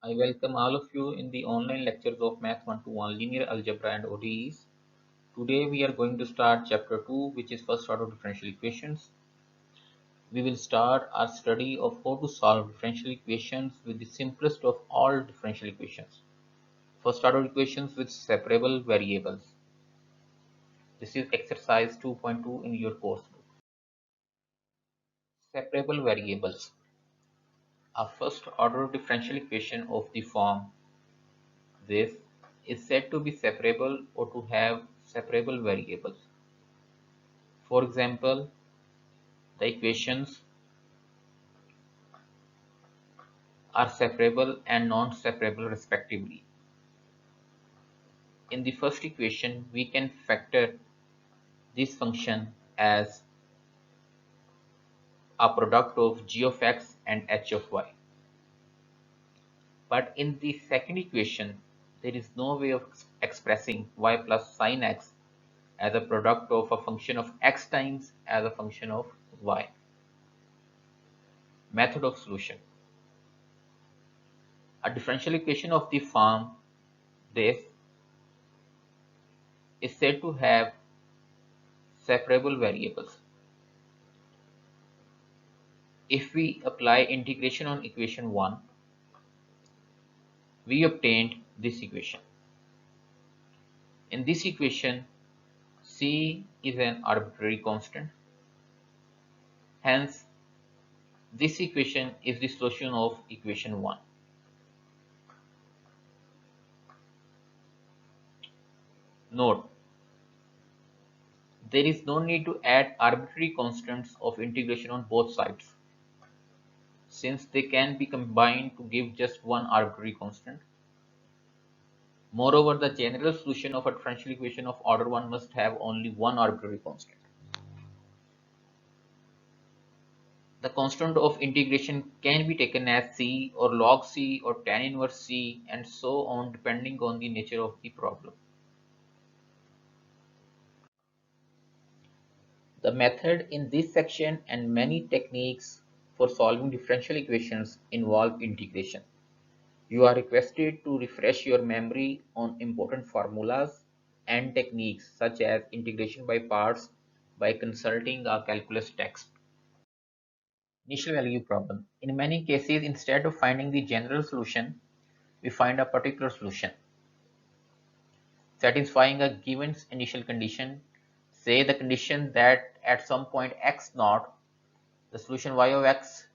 I welcome all of you in the online lectures of Math 121 Linear Algebra and ODEs. Today we are going to start chapter 2, which is first order differential equations. We will start our study of how to solve differential equations with the simplest of all differential equations. First order equations with separable variables. This is exercise 2.2 in your course book. Separable variables. A first order differential equation of the form this is said to be separable or to have separable variables. For example, the equations are separable and non-separable respectively. In the first equation, we can factor this function as a product of g of x and h of y. But in the second equation, there is no way of expressing y plus sine x as a product of a function of x times as a function of y. Method of solution. A differential equation of the form this is said to have separable variables. If we apply integration on equation 1, we obtained this equation. In this equation, c is an arbitrary constant. Hence, this equation is the solution of equation 1. Note, there is no need to add arbitrary constants of integration on both sides, since they can be combined to give just one arbitrary constant. Moreover, the general solution of a differential equation of order 1 must have only one arbitrary constant. The constant of integration can be taken as c or log c or tan inverse c and so on depending on the nature of the problem. The method in this section and many techniques for solving differential equations involve integration. You are requested to refresh your memory on important formulas and techniques such as integration by parts by consulting a calculus text. Initial value problem. In many cases, instead of finding the general solution, we find a particular solution. Satisfying a given initial condition, say the condition that at some point x naught, the solution y of x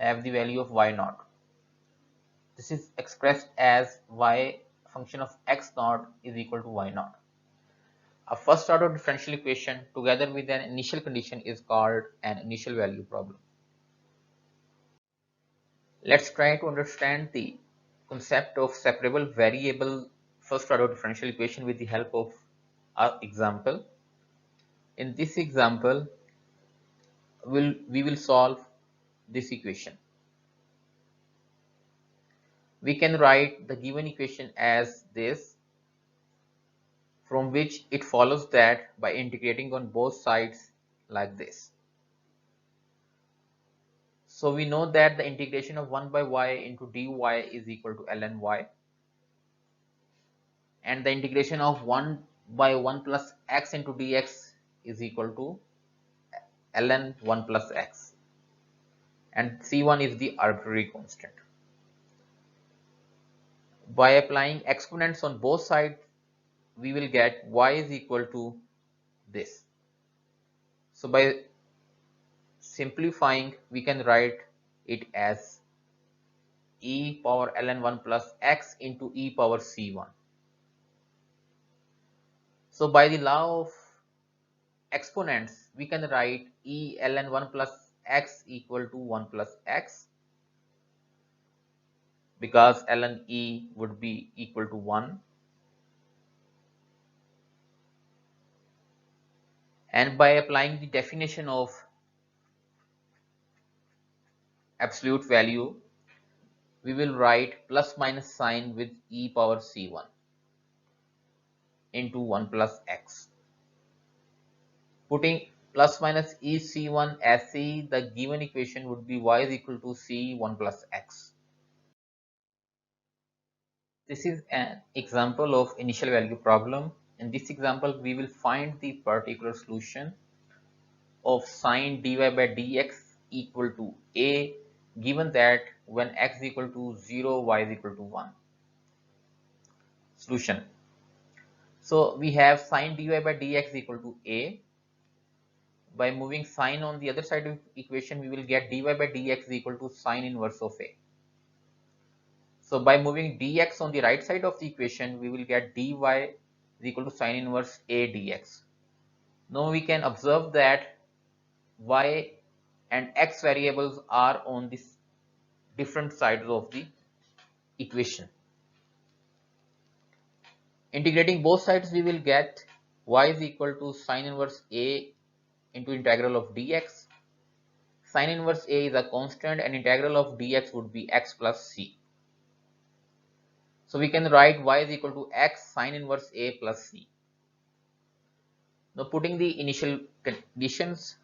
have the value of y naught. This is expressed as y function of x naught is equal to y naught. A first order differential equation together with an initial condition is called an initial value problem. Let's try to understand the concept of separable variable first order differential equation with the help of our example. In this example, we will solve this equation. We can write the given equation as this, from which it follows that by integrating on both sides like this. So we know that the integration of 1 by y into dy is equal to ln y, and the integration of 1 by 1 plus x into dx is equal to ln 1 plus x, and c1 is the arbitrary constant. By applying exponents on both sides, we will get y is equal to this. So by simplifying, we can write it as e power ln 1 plus x into e power c1. So by the law of exponents, we can write e ln 1 plus x equal to 1 plus x, because ln e would be equal to 1. And by applying the definition of absolute value, we will write plus minus sign with e power c1 into 1 plus x. Putting plus minus e c1 as c, the given equation would be y is equal to c 1 plus x. This is an example of initial value problem. In this example, we will find the particular solution of sine dy by dx equal to a, given that when x is equal to 0, y is equal to 1. Solution. So we have sine dy by dx equal to a. By moving sine on the other side of the equation, we will get dy by dx is equal to sine inverse of a. So by moving dx on the right side of the equation, we will get dy is equal to sine inverse a dx. Now we can observe that y and x variables are on this different sides of the equation. Integrating both sides, we will get y is equal to sine inverse a into integral of dx. Sine inverse a is a constant and integral of dx would be x plus c. So we can write y is equal to x sine inverse a plus c. Now putting the initial conditions,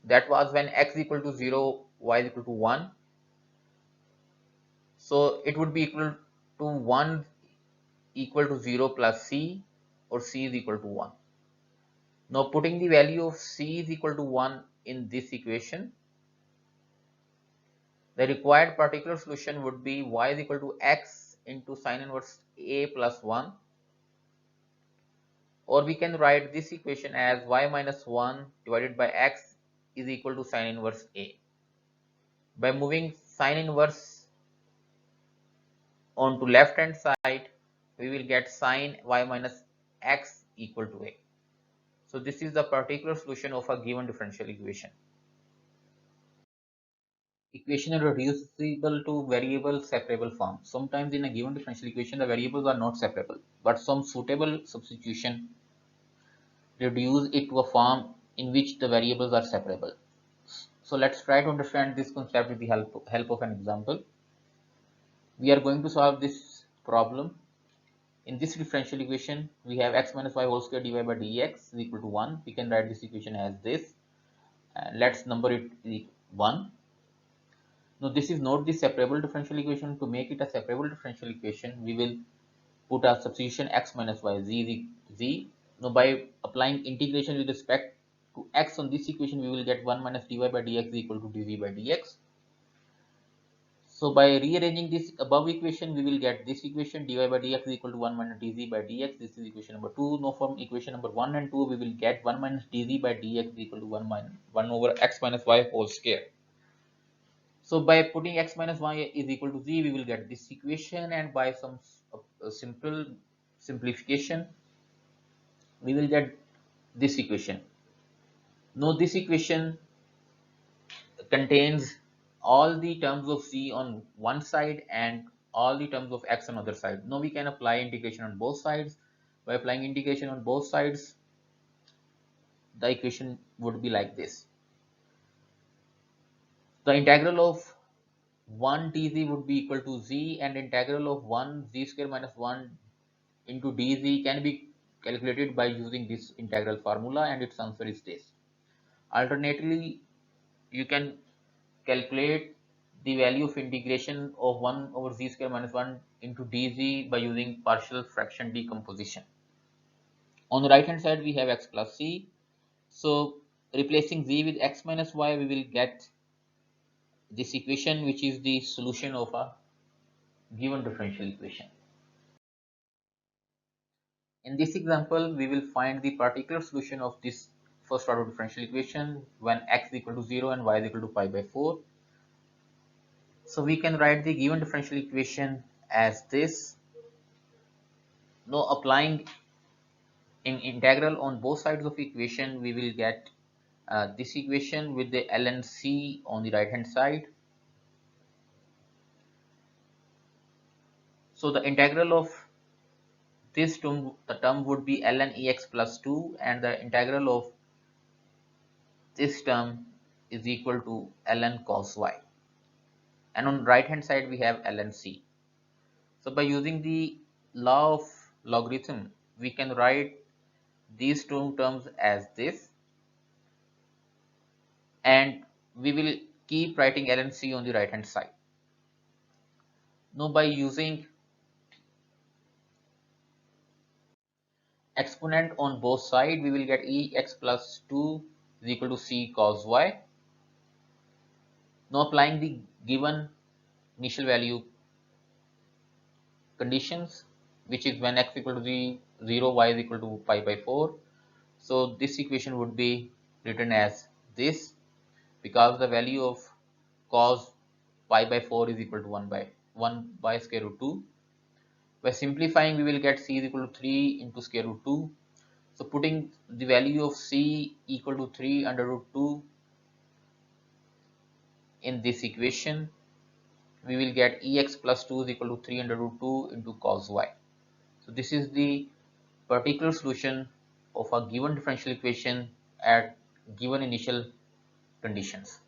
that was when x is equal to 0, y is equal to 1. So it would be equal to 1 equal to 0 plus c, or c is equal to 1. Now putting the value of c is equal to 1 in this equation, the required particular solution would be y is equal to x into sine inverse a plus 1, or we can write this equation as y minus 1 divided by x is equal to sine inverse a. By moving sine inverse on to left hand side, we will get sine y minus x equal to a. So this is the particular solution of a given differential equation. Equation is reducible to variable separable form. Sometimes in a given differential equation, the variables are not separable, but some suitable substitution reduce it to a form in which the variables are separable. So let's try to understand this concept with the help of an example. We are going to solve this problem. In this differential equation, we have x minus y whole square dy by dx is equal to 1. We can write this equation as this. Let's number it 1. Now this is not the separable differential equation. To make it a separable differential equation, we will put a substitution x minus y z. Now by applying integration with respect to x on this equation, we will get 1 minus dy by dx equal to dz by dx. So by rearranging this above equation, we will get this equation dy by dx is equal to 1 minus dz by dx. This is equation number 2. Now from equation number 1 and 2, we will get 1 minus dz by dx is equal to 1 over x minus y whole square. So by putting x minus y is equal to z, we will get this equation, and by some simple simplification, we will get this equation. Now this equation contains all the terms of z on one side and all the terms of x on other side. Now we can apply integration on both sides. By applying integration on both sides, the equation would be like this. The integral of 1 dz would be equal to z, and integral of 1 z square minus 1 into dz can be calculated by using this integral formula, and its answer is this. Alternatively, you can calculate the value of integration of 1 over z square minus 1 into dz by using partial fraction decomposition. On the right hand side, we have x plus c. So replacing z with x minus y, we will get this equation, which is the solution of a given differential equation. In this example, we will find the particular solution of this first order differential equation when x is equal to 0 and y is equal to pi by 4. So we can write the given differential equation as this. Now applying in integral on both sides of equation, we will get this equation with the ln c on the right hand side. So the integral of this term, the term would be ln ex plus 2, and the integral of this term is equal to ln cos y. And on right hand side, we have ln c. So by using the law of logarithm, we can write these two terms as this, and we will keep writing ln c on the right hand side. Now by using exponent on both sides, we will get ex plus 2 is equal to c cos y. Now applying the given initial value conditions, which is when x equal to 0, y is equal to pi by 4. So this equation would be written as this, because the value of cos pi by 4 is equal to 1 by square root 2. By simplifying, we will get c is equal to 3 into square root 2. So putting the value of c equal to 3 under root 2 in this equation, we will get ex plus 2 is equal to 3 under root 2 into cos y. So this is the particular solution of a given differential equation at given initial conditions.